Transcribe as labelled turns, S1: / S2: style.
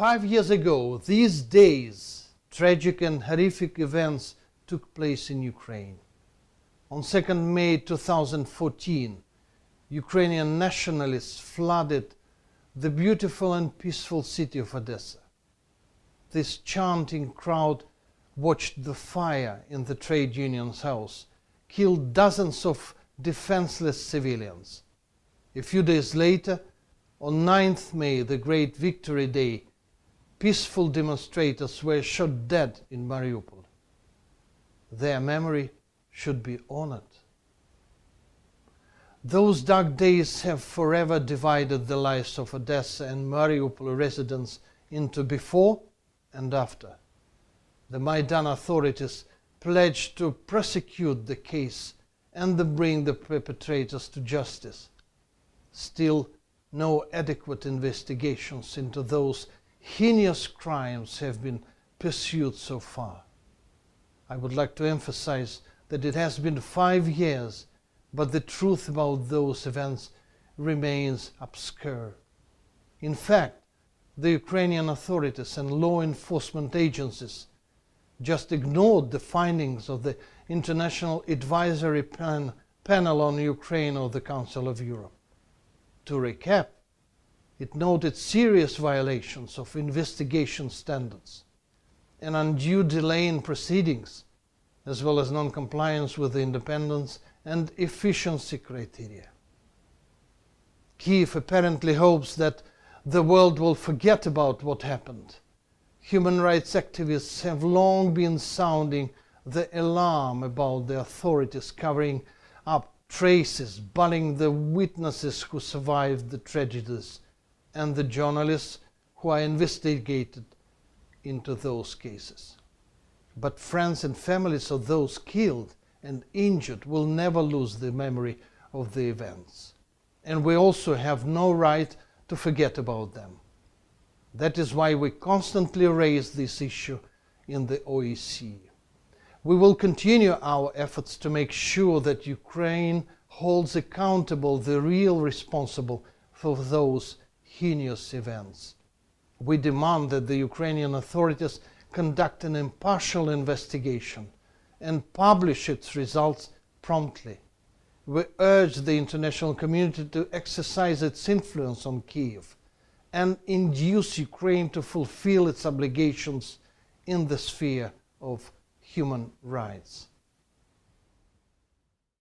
S1: 5 years ago, these days, tragic and horrific events took place in Ukraine. On 2nd May 2014, Ukrainian nationalists flooded the beautiful and peaceful city of Odessa. This chanting crowd watched the fire in the trade union's house, killed dozens of defenseless civilians. A few days later, on 9th May, the Great Victory Day, peaceful demonstrators were shot dead in Mariupol. Their memory should be honored. Those dark days have forever divided the lives of Odessa and Mariupol residents into before and after. The Maidan authorities pledged to prosecute the case and to bring the perpetrators to justice. Still, no adequate investigations into those heinous crimes have been pursued so far. I would like to emphasize that it has been 5 years, but the truth about those events remains obscure. In fact, the Ukrainian authorities and law enforcement agencies just ignored the findings of the International Advisory Panel on Ukraine of the Council of Europe. To recap, it noted serious violations of investigation standards, an undue delay in proceedings, as well as non-compliance with the independence and efficiency criteria. Kyiv apparently hopes that the world will forget about what happened. Human rights activists have long been sounding the alarm about the authorities covering up traces, bullying the witnesses who survived the tragedies and the journalists who are investigated into those cases. But friends and families of those killed and injured will never lose the memory of the events. And we also have no right to forget about them. That is why we constantly raise this issue in the OSCE. We will continue our efforts to make sure that Ukraine holds accountable the real responsible for those heinous events. We demand that the Ukrainian authorities conduct an impartial investigation and publish its results promptly. We urge the international community to exercise its influence on Kyiv and induce Ukraine to fulfill its obligations in the sphere of human rights.